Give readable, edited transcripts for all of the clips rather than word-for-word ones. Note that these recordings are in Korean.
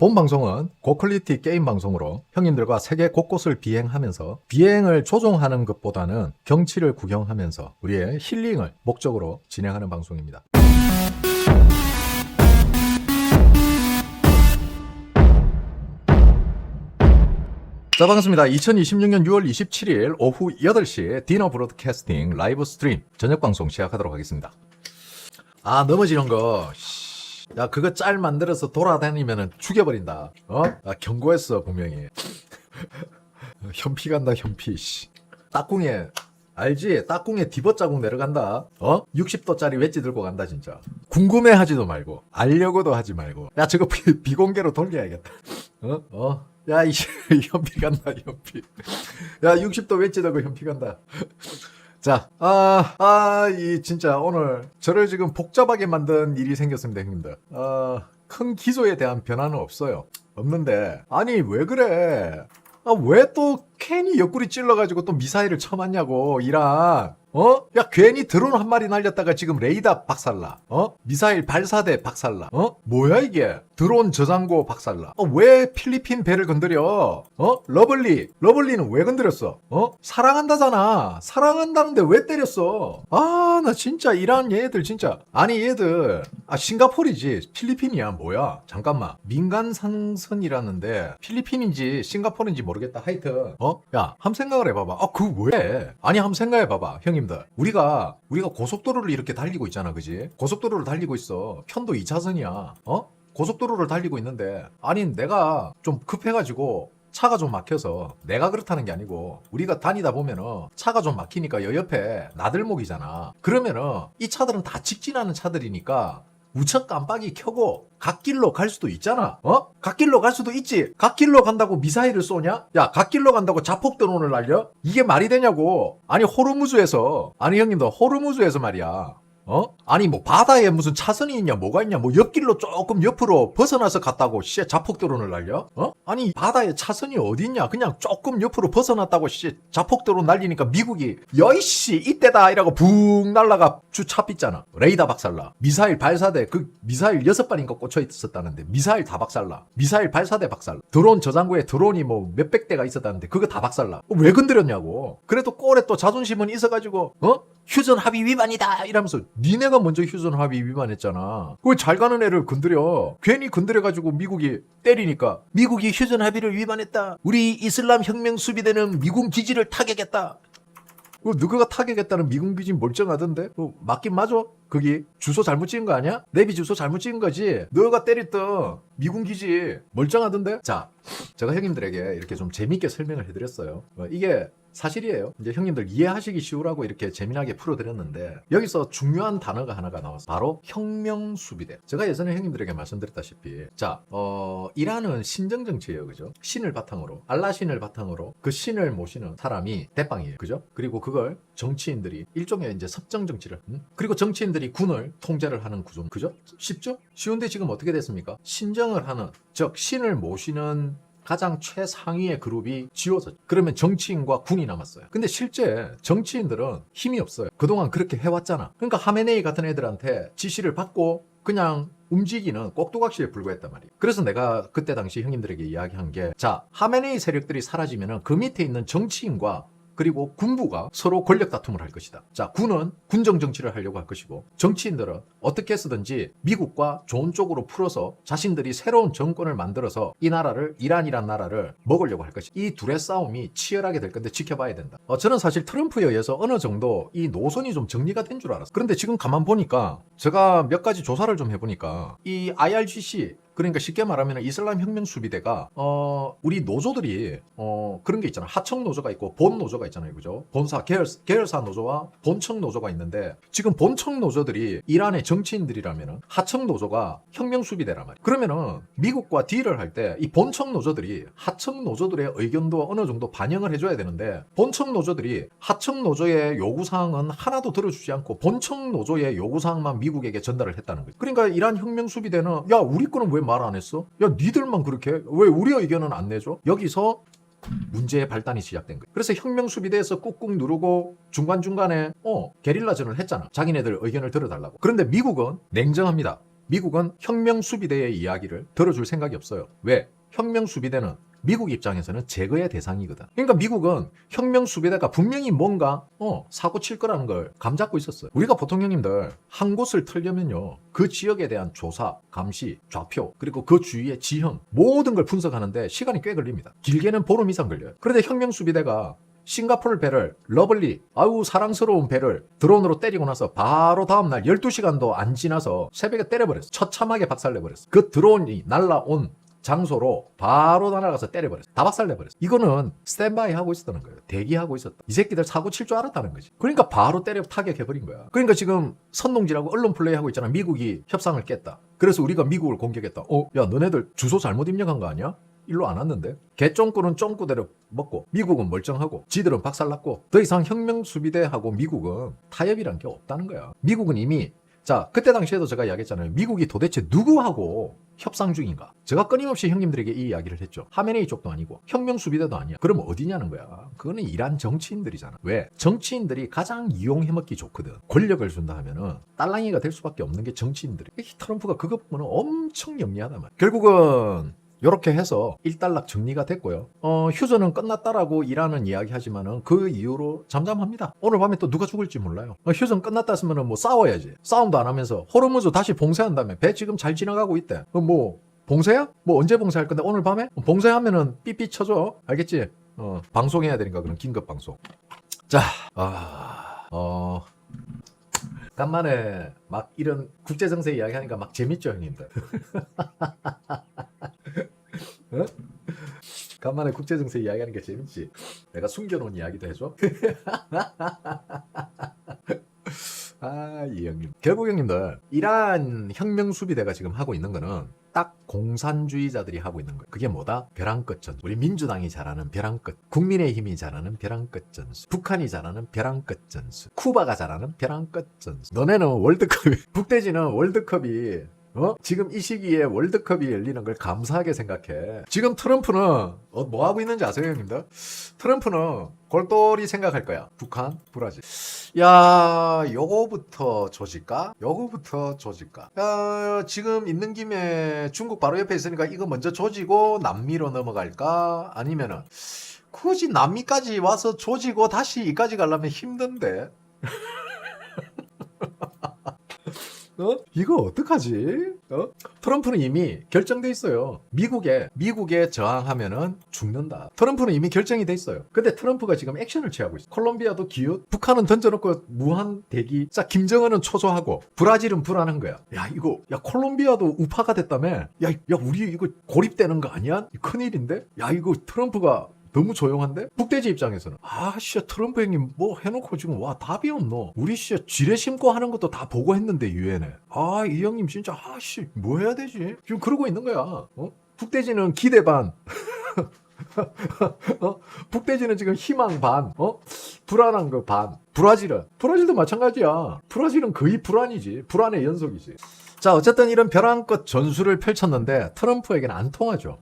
본 방송은 고퀄리티 게임 방송으로 형님들과 세계 곳곳을 비행하면서 비행을 조종하는 것보다는 경치를 구경하면서 우리의 힐링을 목적으로 진행하는 방송입니다. 자, 반갑습니다. 2026년 6월 27일 오후 8시 디너 브로드캐스팅 라이브 스트림 저녁 방송 시작하도록 하겠습니다. 넘어지는 거. 야, 그거 짤 만들어서 돌아다니면은 죽여버린다. 경고했어, 분명히. 현피 간다, 현피. 딱궁에, 알지? 딱궁에 디버 자국 내려간다. 60도짜리 웨지 들고 간다, 진짜. 궁금해 하지도 말고, 알려고도 하지 말고. 야, 저거 비공개로 돌려야겠다. 야, 현피 간다, 현피. 야, 60도 웨지 들고 현피 간다. 자, 진짜 오늘 저를 지금 복잡하게 만든 일이 생겼습니다, 형님들. 큰 기소에 대한 변화는 없어요. 없는데, 아니, 왜 그래? 왜 또 괜히 옆구리 찔러가지고 또 미사일을 쳐맞냐고, 이란. 야, 괜히 드론 한 마리 날렸다가 지금 레이더 박살나. 미사일 발사대 박살나. 뭐야, 이게? 드론 저장고 박살나. 왜 필리핀 배를 건드려? 러블리는 왜 건드렸어? 사랑한다잖아. 사랑한다는데 왜 때렸어? 나 진짜 이란 얘들 진짜. 아니, 얘들. 싱가포르지. 필리핀이야, 뭐야? 잠깐만. 민간 상선이라는데 필리핀인지 싱가포르인지 모르겠다. 하여튼. 야, 한번 생각을 해봐봐. 그거 왜? 아니, 한번 생각해봐봐, 형님들. 우리가 고속도로를 이렇게 달리고 있잖아, 그지? 고속도로를 달리고 있어. 편도 2차선이야. 고속도로를 달리고 있는데, 아니, 내가 좀 급해가지고 차가 좀 막혀서, 내가 그렇다는 게 아니고 우리가 다니다 보면은 차가 좀 막히니까 여 옆에 나들목이잖아. 그러면은 이 차들은 다 직진하는 차들이니까 우측 깜빡이 켜고 갓길로 갈 수도 있잖아. 갓길로 갈 수도 있지. 갓길로 간다고 미사일을 쏘냐? 야, 갓길로 간다고 자폭 드론을 날려? 이게 말이 되냐고. 아니, 형님들, 호르무즈에서 말이야. 아니, 뭐 바다에 무슨 차선이 있냐, 뭐가 있냐, 뭐 옆길로 조금 옆으로 벗어나서 갔다고 자폭 드론을 날려? 아니, 바다에 차선이 어디 있냐? 그냥 조금 옆으로 벗어났다고 자폭 드론 날리니까 미국이 여이씨 이때다 이라고 붕 날라가 주차 삐잖아. 레이더 박살나. 미사일 발사대, 그 미사일 6발인가 꽂혀 있었다는데 미사일 다 박살나. 미사일 발사대 박살나. 드론 저장고에 드론이 뭐 몇백 대가 있었다는데 그거 다 박살나. 왜 건드렸냐고. 그래도 꼴에 또 자존심은 있어가지고 휴전 합의 위반이다 이러면서 니네가 먼저 휴전 합의 위반했잖아. 왜 잘 가는 애를 건드려? 괜히 건드려가지고 미국이 때리니까 미국이 휴전 합의를 위반했다. 우리 이슬람 혁명 수비대는 미군 기지를 타격했다. 누가 타격했다는 미군 기지 멀쩡하던데? 맞긴 맞아? 거기 주소 잘못 찍은 거 아니야? 내비 주소 잘못 찍은 거지? 너가 때렸던 미군 기지 멀쩡하던데? 자, 제가 형님들에게 이렇게 좀 재밌게 설명을 해드렸어요. 이게 사실이에요. 이제 형님들 이해하시기 쉬우라고 이렇게 재미나게 풀어드렸는데 여기서 중요한 단어가 하나가 나왔어요. 바로 혁명수비대. 제가 예전에 형님들에게 말씀드렸다시피 자, 이란은 신정정치예요. 그죠? 신을 바탕으로, 알라 신을 바탕으로 그 신을 모시는 사람이 대빵이에요. 그죠? 그리고 그걸 정치인들이 일종의 이제 섭정정치를 그리고 정치인들이 군을 통제를 하는 구조. 그죠? 쉽죠? 쉬운데 지금 어떻게 됐습니까? 신정을 하는, 즉 신을 모시는 가장 최상위의 그룹이 지워졌죠. 그러면 정치인과 군이 남았어요. 근데 실제 정치인들은 힘이 없어요. 그동안 그렇게 해왔잖아. 그러니까 하메네이 같은 애들한테 지시를 받고 그냥 움직이는 꼭두각시에 불과했단 말이에요. 그래서 내가 그때 당시 형님들에게 이야기한 게, 자, 하메네이 세력들이 사라지면은 그 밑에 있는 정치인과 그리고 군부가 서로 권력 다툼을 할 것이다. 자, 군은 군정 정치를 하려고 할 것이고 정치인들은 어떻게 해서든지 미국과 좋은 쪽으로 풀어서 자신들이 새로운 정권을 만들어서 이 나라를, 이란이란 나라를 먹으려고 할 것이다. 이 둘의 싸움이 치열하게 될 건데 지켜봐야 된다. 저는 사실 트럼프에 의해서 어느 정도 이 노선이 좀 정리가 된 줄 알았어요. 그런데 지금 가만 보니까 제가 몇 가지 조사를 좀 해보니까 이 IRGC, 그러니까 쉽게 말하면 이슬람 혁명 수비대가 우리 노조들이 그런 게 있잖아. 하청 노조가 있고 본 노조가 있잖아요. 그죠? 본사 계열사 노조와 본청 노조가 있는데 지금 본청 노조들이 이란의 정치인들이라면 하청 노조가 혁명 수비대란 말이야. 그러면은 미국과 딜을 할 때 이 본청 노조들이 하청 노조들의 의견도 어느 정도 반영을 해줘야 되는데 본청 노조들이 하청 노조의 요구사항은 하나도 들어주지 않고 본청 노조의 요구사항만 미국에게 전달을 했다는 거죠. 그러니까 이란 혁명 수비대는 야, 우리 거는 왜 말 안 했어? 야, 니들만 그렇게 해? 왜 우리 의견은 안 내줘? 여기서 문제의 발단이 시작된 거예요. 그래서 혁명수비대에서 꾹꾹 누르고 중간중간에 게릴라전을 했잖아. 자기네들 의견을 들어달라고. 그런데 미국은 냉정합니다. 미국은 혁명수비대의 이야기를 들어줄 생각이 없어요. 왜? 혁명수비대는 미국 입장에서는 제거의 대상이거든. 그러니까 미국은 혁명수비대가 분명히 뭔가 사고 칠 거라는 걸 감잡고 있었어요. 우리가 보통 형님들 한 곳을 털려면요, 그 지역에 대한 조사, 감시, 좌표, 그리고 그 주위의 지형, 모든 걸 분석하는데 시간이 꽤 걸립니다. 길게는 보름 이상 걸려요. 그런데 혁명수비대가 싱가포르 배를, 러블리, 아유 사랑스러운 배를 드론으로 때리고 나서 바로 다음날 12시간도 안 지나서 새벽에 때려버렸어. 처참하게 박살내버렸어. 그 드론이 날라온 장소로 바로 날아가서 때려버렸어. 다 박살내버렸어. 이거는 스탠바이 하고 있었다는 거예요. 대기하고 있었다. 이 새끼들 사고 칠 줄 알았다는 거지. 그러니까 바로 때려 타격해버린 거야. 그러니까 지금 선동질하고 언론 플레이하고 있잖아. 미국이 협상을 깼다. 그래서 우리가 미국을 공격했다. 야 너네들 주소 잘못 입력한 거 아니야? 일로 안 왔는데? 개쫑꾸는 쫑꾸대로 먹고 미국은 멀쩡하고 지들은 박살났고 더 이상 혁명수비대하고 미국은 타협이란 게 없다는 거야. 미국은 이미 자 그때 당시에도 제가 이야기했잖아요. 미국이 도대체 누구하고 협상 중인가? 제가 끊임없이 형님들에게 이 이야기를 했죠. 하메네이 쪽도 아니고 혁명수비대도 아니야. 그럼 어디냐는 거야. 그거는 이란 정치인들이잖아. 왜? 정치인들이 가장 이용해먹기 좋거든. 권력을 준다 하면은 딸랑이가 될 수밖에 없는 게 정치인들이. 트럼프가 그것 보면 엄청 영리하단 말이야. 결국은 이렇게 해서 일단락 정리가 됐고요. 휴전은 끝났다라고 이란은 이야기하지만은 그 이후로 잠잠합니다. 오늘 밤에 또 누가 죽을지 몰라요. 휴전 끝났다 했으면은 뭐 싸워야지. 싸움도 안 하면서 호르무즈 다시 봉쇄한다며. 배 지금 잘 지나가고 있대. 뭐 봉쇄야? 뭐 언제 봉쇄할 건데 오늘 밤에? 봉쇄하면은 삐삐 쳐줘. 알겠지? 방송해야 되니까 그럼 긴급 방송. 자, 간만에 막 이런 국제정세 이야기하니까 막 재밌죠 형님들. 어? 간만에 국제정세 이야기하는 게 재밌지. 내가 숨겨놓은 이야기도 해줘. 이 형님. 결국 형님들 이란 혁명수비대가 지금 하고 있는 거는 딱 공산주의자들이 하고 있는 거예요. 그게 뭐다? 벼랑 끝 전술. 우리 민주당이 잘하는 벼랑 끝, 국민의힘이 잘하는 벼랑 끝 전술, 북한이 잘하는 벼랑 끝 전술, 쿠바가 잘하는 벼랑 끝 전술. 너네는 월드컵이 북대지는 월드컵이 지금 이 시기에 월드컵이 열리는 걸 감사하게 생각해. 지금 트럼프는 뭐 하고 있는지 아세요 형님들? 트럼프는 골똘히 생각할 거야. 북한, 브라질. 야, 요거부터 조질까? 요거부터 조질까? 야, 지금 있는 김에 중국 바로 옆에 있으니까 이거 먼저 조지고 남미로 넘어갈까? 아니면은 굳이 남미까지 와서 조지고 다시 이까지 가려면 힘든데. 이거 어떡하지? 트럼프는 이미 결정돼 있어요. 미국에 저항하면은 죽는다. 트럼프는 이미 결정이 돼 있어요. 근데 트럼프가 지금 액션을 취하고 있어. 콜롬비아도 기웃, 북한은 던져놓고 무한 대기. 자, 김정은은 초조하고, 브라질은 불안한 거야. 야, 콜롬비아도 우파가 됐다며? 야, 우리 이거 고립되는 거 아니야? 큰일인데? 야, 이거 트럼프가 너무 조용한데? 북대지 입장에서는 트럼프 형님 뭐 해놓고 지금 답이 없노. 우리 지뢰 심고 하는 것도 다 보고 했는데 유엔에. 이 형님 진짜 뭐 해야 되지? 지금 그러고 있는 거야. 북대지는 기대 반. 북대지는 지금 희망 반. 불안한 거 반. 브라질도 마찬가지야. 브라질은 거의 불안이지. 불안의 연속이지. 자, 어쨌든 이런 벼랑끝 전술을 펼쳤는데 트럼프에게는 안 통하죠.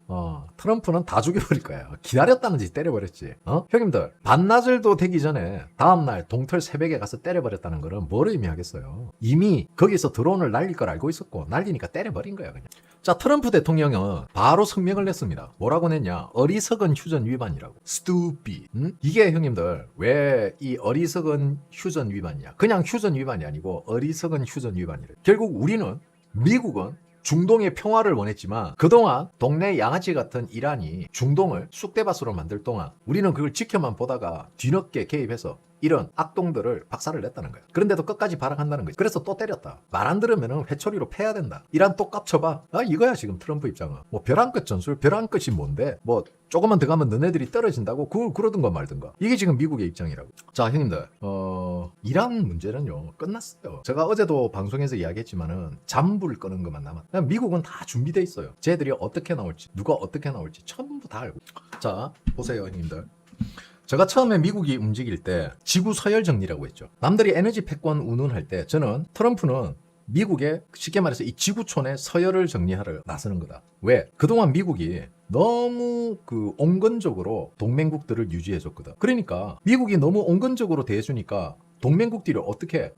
트럼프는 다 죽여버릴 거예요. 기다렸다는 듯이 때려버렸지. 형님들, 반나절도 되기 전에 다음날 동틀 새벽에 가서 때려버렸다는 거는 뭘 의미하겠어요? 이미 거기서 드론을 날릴 걸 알고 있었고 날리니까 때려버린 거야 그냥. 자, 트럼프 대통령은 바로 성명을 냈습니다. 뭐라고 냈냐? 어리석은 휴전 위반이라고. stupid. 이게 형님들 왜 이 어리석은 휴전 위반이냐? 그냥 휴전 위반이 아니고 어리석은 휴전 위반이래. 결국 미국은 중동의 평화를 원했지만 그동안 동네 양아치 같은 이란이 중동을 쑥대밭으로 만들 동안 우리는 그걸 지켜만 보다가 뒤늦게 개입해서 이런 악동들을 박살을 냈다는 거야. 그런데도 끝까지 발악한다는 거지. 그래서 또 때렸다. 말 안 들으면 회초리로 패야 된다. 이란 또 깝쳐봐. 이거야 지금 트럼프 입장은. 뭐 벼랑 끝 전술, 벼랑 끝이 뭔데? 뭐 조금만 더 가면 너네들이 떨어진다고? 그러든가 말든가. 이게 지금 미국의 입장이라고. 자, 형님들, 이란 문제는요 끝났어요. 제가 어제도 방송에서 이야기했지만은 잠불 끄는 것만 남았다. 미국은 다 준비돼 있어요. 쟤들이 어떻게 나올지, 누가 어떻게 나올지 전부 다 알고. 자, 보세요, 형님들. 제가 처음에 미국이 움직일 때 지구 서열 정리라고 했죠. 남들이 에너지 패권 운운할 때 저는 트럼프는 미국의 쉽게 말해서 이 지구촌의 서열을 정리하러 나서는 거다. 왜? 그동안 미국이 너무 온건적으로 동맹국들을 유지해줬거든. 그러니까 미국이 너무 온건적으로 대해주니까 동맹국들이 어떻게 해?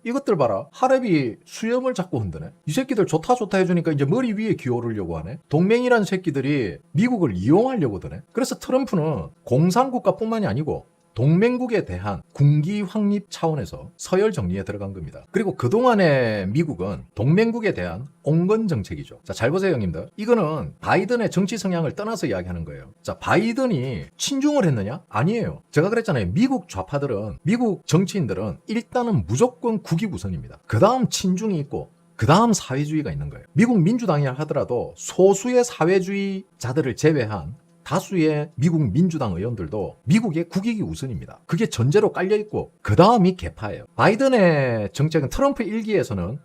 이것들 봐라. 하랩이 수염을 자꾸 흔드네. 이 새끼들 좋다 좋다 해주니까 이제 머리 위에 기어오르려고 하네. 동맹이란 새끼들이 미국을 이용하려고 드네. 그래서 트럼프는 공산국가뿐만이 아니고 동맹국에 대한 군기 확립 차원에서 서열 정리에 들어간 겁니다. 그리고 그동안의 미국은 동맹국에 대한 온건 정책이죠. 자, 잘 보세요, 형님들. 이거는 바이든의 정치 성향을 떠나서 이야기하는 거예요. 자, 바이든이 친중을 했느냐? 아니에요. 제가 그랬잖아요. 미국 좌파들은, 미국 정치인들은 일단은 무조건 국익 우선입니다. 그 다음 친중이 있고, 그 다음 사회주의가 있는 거예요. 미국 민주당이 하더라도 소수의 사회주의자들을 제외한 다수의 미국 민주당 의원들도 미국의 국익이 우선입니다. 그게 전제로 깔려있고 그 다음이 개파예요. 바이든의 정책은 트럼프 1기에서는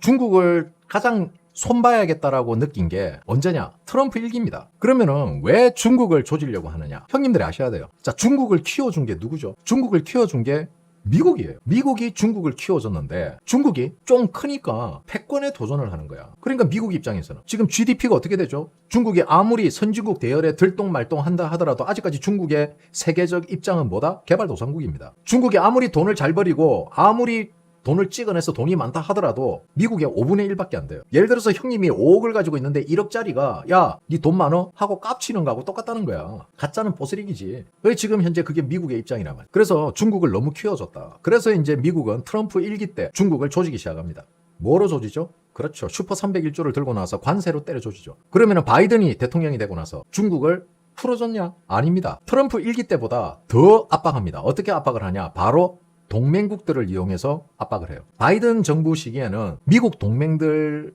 중국을 가장 손봐야겠다라고 느낀 게 언제냐? 트럼프 1기입니다. 그러면은 왜 중국을 조지려고 하느냐? 형님들이 아셔야 돼요. 자, 중국을 키워준 게 누구죠? 중국을 키워준 게 미국이에요. 미국이 중국을 키워줬는데 중국이 좀 크니까 패권에 도전을 하는 거야. 그러니까 미국 입장에서는 지금 GDP가 어떻게 되죠? 중국이 아무리 선진국 대열에 들똥말똥한다 하더라도 아직까지 중국의 세계적 입장은 뭐다? 개발도상국입니다. 중국이 아무리 돈을 잘 벌이고 아무리 돈을 찍어내서 돈이 많다 하더라도 미국의 5분의 1밖에 안 돼요. 예를 들어서 형님이 5억을 가지고 있는데 1억짜리가 야, 니 돈 많어? 하고 깝치는 거하고 똑같다는 거야. 가짜는 뽀스릭이지. 왜 지금 현재 그게 미국의 입장이란 말이야. 그래서 중국을 너무 키워줬다. 그래서 이제 미국은 트럼프 1기 때 중국을 조지기 시작합니다. 뭐로 조지죠? 그렇죠. 슈퍼 301조를 들고 나와서 관세로 때려 조지죠. 그러면 바이든이 대통령이 되고 나서 중국을 풀어줬냐? 아닙니다. 트럼프 1기 때보다 더 압박합니다. 어떻게 압박을 하냐? 바로 동맹국들을 이용해서 압박을 해요. 바이든 정부 시기에는 미국 동맹들을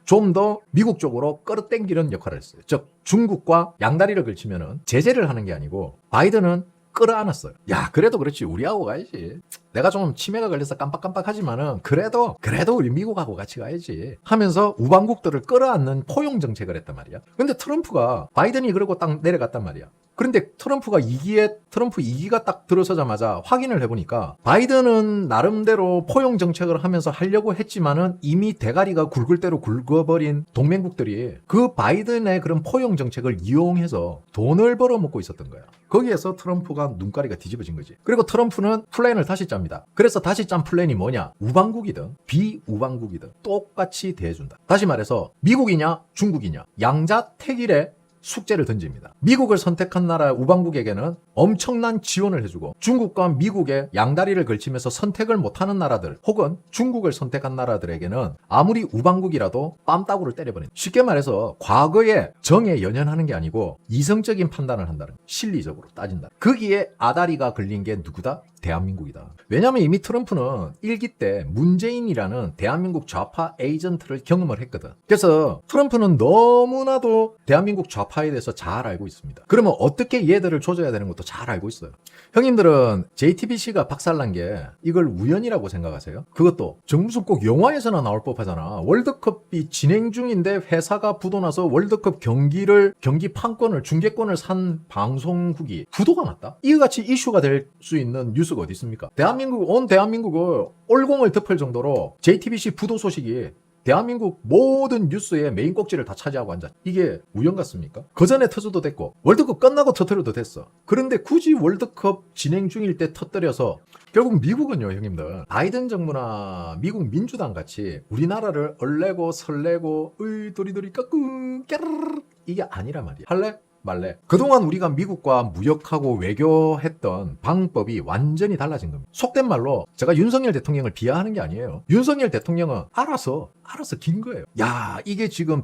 좀 더 미국 쪽으로 끌어당기는 역할을 했어요. 즉 중국과 양다리를 걸치면은 제재를 하는 게 아니고 바이든은 끌어안았어요. 야, 그래도 그렇지. 우리하고 가야지. 내가 좀 치매가 걸려서 깜빡깜빡하지만은 그래도 우리 미국하고 같이 가야지 하면서 우방국들을 끌어안는 포용 정책을 했단 말이야. 근데 트럼프가 바이든이 그러고 딱 내려갔단 말이야. 그런데 트럼프 2기가 딱 들어서자마자 확인을 해보니까 바이든은 나름대로 포용 정책을 하면서 하려고 했지만은 이미 대가리가 굵을 대로 굵어버린 동맹국들이 그 바이든의 그런 포용 정책을 이용해서 돈을 벌어먹고 있었던 거야. 거기에서 트럼프가 눈가리가 뒤집어진 거지. 그리고 트럼프는 플랜을 다시 짭니다. 그래서 다시 짠 플랜이 뭐냐? 우방국이든 비우방국이든 똑같이 대해준다. 다시 말해서 미국이냐 중국이냐 양자택일의 숙제를 던집니다. 미국을 선택한 나라 우방국에게는 엄청난 지원을 해주고 중국과 미국의 양다리를 걸치면서 선택을 못하는 나라들 혹은 중국을 선택한 나라들에게는 아무리 우방국이라도 뺨따구를 때려버린다. 쉽게 말해서 과거에 정에 연연하는 게 아니고 이성적인 판단을 한다는 거예요. 실리적으로 따진다. 거기에 아다리가 걸린 게 누구다? 대한민국이다. 왜냐하면 이미 트럼프는 1기 때 문재인이라는 대한민국 좌파 에이전트를 경험을 했거든. 그래서 트럼프는 너무나도 대한민국 좌파에 대해서 잘 알고 있습니다. 그러면 어떻게 얘들을 조져야 되는 것도 잘 알고 있어요. 형님들은 JTBC가 박살난 게 이걸 우연이라고 생각하세요? 그것도 무슨 꼭 영화에서나 나올 법하잖아. 월드컵이 진행 중인데 회사가 부도나서 월드컵 경기 판권을 중계권을 산 방송국이 부도가 났다? 이거같이 이슈가 될 수 있는 뉴스가 어디 있습니까? 온 대한민국을 올공을 덮을 정도로 JTBC 부도 소식이 대한민국 모든 뉴스의 메인 꼭지를 다 차지하고 앉아. 이게 우연 같습니까? 그 전에 터져도 됐고 월드컵 끝나고 터뜨려도 됐어. 그런데 굳이 월드컵 진행 중일 때 터뜨려서 결국 미국은요, 형님들, 바이든 정부나 미국 민주당 같이 우리나라를 얼레고 설레고 도리도리 까꿍 깨르르 이게 아니란 말이야. 할래? 말래. 그동안 우리가 미국과 무역하고 외교했던 방법이 완전히 달라진 겁니다. 속된 말로 제가 윤석열 대통령을 비하하는 게 아니에요. 윤석열 대통령은 알아서 긴 거예요. 야, 이게 지금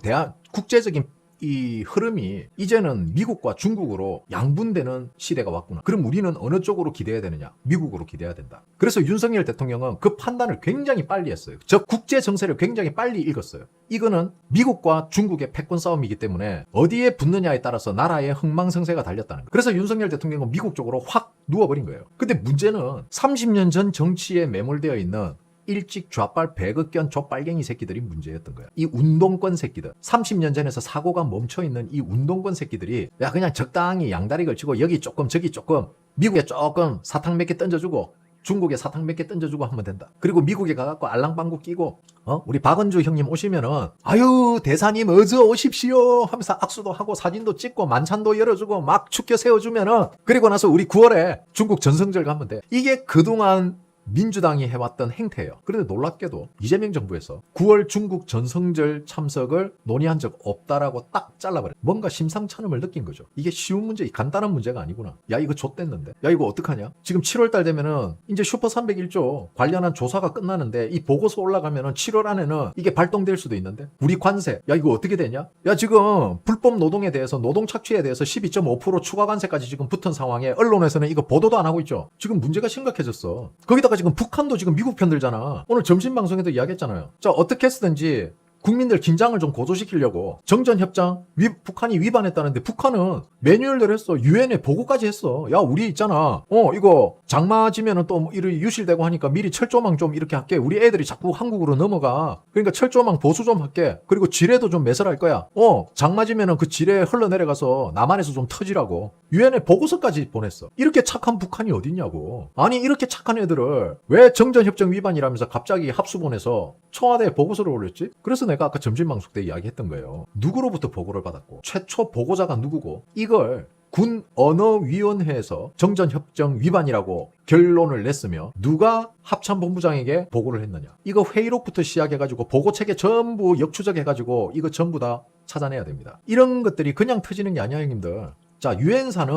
국제적인 이 흐름이 이제는 미국과 중국으로 양분되는 시대가 왔구나. 그럼 우리는 어느 쪽으로 기대해야 되느냐? 미국으로 기대해야 된다. 그래서 윤석열 대통령은 그 판단을 굉장히 빨리 했어요. 저 국제 정세를 굉장히 빨리 읽었어요. 이거는 미국과 중국의 패권 싸움이기 때문에 어디에 붙느냐에 따라서 나라의 흥망성쇠가 달렸다는 거예요. 그래서 윤석열 대통령은 미국 쪽으로 확 누워버린 거예요. 근데 문제는 30년 전 정치에 매몰되어 있는 일찍 좌빨 배긋견 족빨갱이 새끼들이 문제였던 거야. 이 운동권 새끼들, 30년 전에서 사고가 멈춰있는 이 운동권 새끼들이 야 그냥 적당히 양다리 걸치고 여기 조금 저기 조금 미국에 조금 사탕 몇 개 던져주고 중국에 사탕 몇 개 던져주고 하면 된다. 그리고 미국에 가갖고 알랑방구 끼고 우리 박은주 형님 오시면은 아유 대사님 어서 오십시오 하면서 악수도 하고 사진도 찍고 만찬도 열어주고 막 축켜 세워주면은 그리고 나서 우리 9월에 중국 전성절 가면 돼. 이게 그동안 민주당이 해왔던 행태예요. 그런데 놀랍게도 이재명 정부에서 9월 중국 전성절 참석을 논의한 적 없다라고 딱 잘라버려. 뭔가 심상찮음을 느낀 거죠. 이게 쉬운 문제, 간단한 문제가 아니구나. 야 이거 좆됐는데. 야 이거 어떡하냐. 지금 7월달 되면은 이제 슈퍼 301조 관련한 조사가 끝나는데 이 보고서 올라가면은 7월 안에는 이게 발동될 수도 있는데 우리 관세 야 이거 어떻게 되냐. 야 지금 불법 노동에 대해서 노동 착취에 대해서 12.5% 추가 관세까지 지금 붙은 상황에 언론에서는 이거 보도도 안 하고 있죠. 지금 문제가 심각해졌어. 거기다가 지금 북한도 지금 미국 편들잖아. 오늘 점심 방송에도 이야기했잖아요. 자 어떻게 했든지 국민들 긴장을 좀 고조시키려고 정전협정 북한이 위반했다는데 북한은 매뉴얼대로 했어. 유엔에 보고까지 했어. 야 우리 있잖아. 이거 장마지면은 또 이렇게 유실되고 하니까 미리 철조망 좀 이렇게 할게. 우리 애들이 자꾸 한국으로 넘어가. 그러니까 철조망 보수 좀 할게. 그리고 지뢰도 좀 매설할 거야. 장마지면은 그 지뢰 흘러내려가서 남한에서 좀 터지라고. 유엔에 보고서까지 보냈어. 이렇게 착한 북한이 어딨냐고. 아니 이렇게 착한 애들을 왜 정전협정 위반이라면서 갑자기 합수 보내서 청와대에 보고서를 올렸지? 그래서 내가 아까 점심방송 때 이야기했던 거예요. 누구로부터 보고를 받았고 최초 보고자가 누구고 이걸 군 언어위원회에서 정전협정 위반이라고 결론을 냈으며 누가 합참본부장에게 보고를 했느냐. 이거 회의록부터 시작해가지고 보고체계 전부 역추적해가지고 이거 전부 다 찾아내야 됩니다. 이런 것들이 그냥 터지는 게 아니야 형님들. 자 유엔사는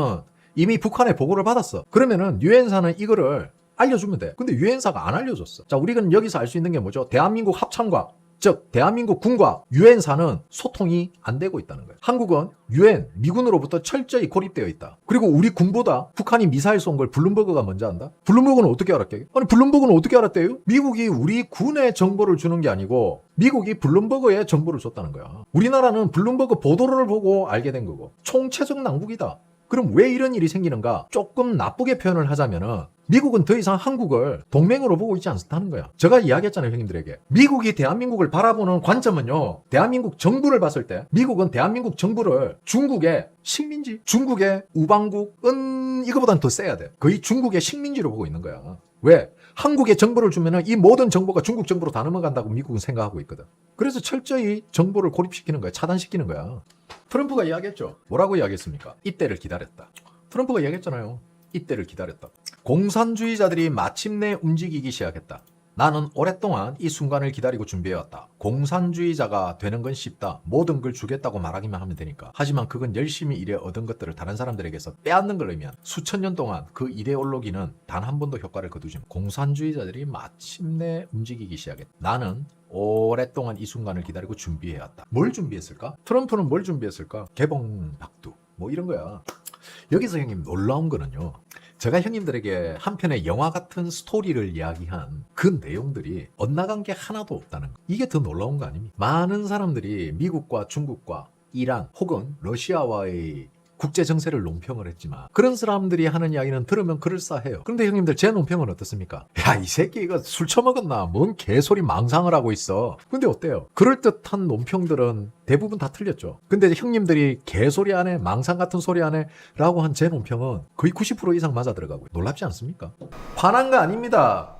이미 북한에 보고를 받았어. 그러면은 유엔사는 이거를 알려주면 돼. 근데 유엔사가 안 알려줬어. 자 우리는 여기서 알 수 있는 게 뭐죠? 대한민국 합참과 즉 대한민국 군과 유엔사는 소통이 안 되고 있다는 거예요. 한국은 유엔, 미군으로부터 철저히 고립되어 있다. 그리고 우리 군보다 북한이 미사일 쏜 걸 블룸버그가 먼저 안다? 블룸버그는 어떻게 알았게? 아니 블룸버그는 어떻게 알았대요? 미국이 우리 군에 정보를 주는 게 아니고 미국이 블룸버그에 정보를 줬다는 거야. 우리나라는 블룸버그 보도를 보고 알게 된 거고 총체적 낭국이다. 그럼 왜 이런 일이 생기는가? 조금 나쁘게 표현을 하자면은 미국은 더 이상 한국을 동맹으로 보고 있지 않다는 거야. 제가 이야기했잖아요 형님들에게. 미국이 대한민국을 바라보는 관점은요. 대한민국 정부를 봤을 때 미국은 대한민국 정부를 중국의 식민지, 중국의 우방국은 이거보다는 더 세야 돼. 거의 중국의 식민지로 보고 있는 거야. 왜? 한국에 정보를 주면은 이 모든 정보가 중국 정보로 다 넘어간다고 미국은 생각하고 있거든. 그래서 철저히 정보를 고립시키는 거야. 차단시키는 거야. 트럼프가 이야기했죠. 뭐라고 이야기했습니까? 이때를 기다렸다. 트럼프가 이야기했잖아요. 이때를 기다렸다. 공산주의자들이 마침내 움직이기 시작했다. 나는 오랫동안 이 순간을 기다리고 준비해왔다. 공산주의자가 되는 건 쉽다. 모든 걸 주겠다고 말하기만 하면 되니까. 하지만 그건 열심히 일해 얻은 것들을 다른 사람들에게서 빼앗는 걸 의미한 수천 년 동안 그 이데올로기는 단 한 번도 효과를 거두지 못했다. 공산주의자들이 마침내 움직이기 시작했다. 나는 오랫동안 이 순간을 기다리고 준비해왔다. 뭘 준비했을까? 트럼프는 뭘 준비했을까? 개봉박두 뭐 이런 거야. 여기서 형님 놀라운 거는요. 제가 형님들에게 한 편의 영화 같은 스토리를 이야기한 그 내용들이 엇나간 게 하나도 없다는 거. 이게 더 놀라운 거 아닙니까? 많은 사람들이 미국과 중국과 이란 혹은 러시아와의 국제 정세를 논평을 했지만 그런 사람들이 하는 이야기는 들으면 그럴싸해요. 그런데 형님들 제 논평은 어떻습니까? 야, 이 새끼 이거 술 처먹었나? 뭔 개소리 망상을 하고 있어. 근데 어때요? 그럴듯한 논평들은 대부분 다 틀렸죠. 근데 형님들이 개소리 안에 망상 같은 소리 안에 라고 한 제 논평은 거의 90% 이상 맞아 들어가고요. 놀랍지 않습니까? 화난 거 아닙니다.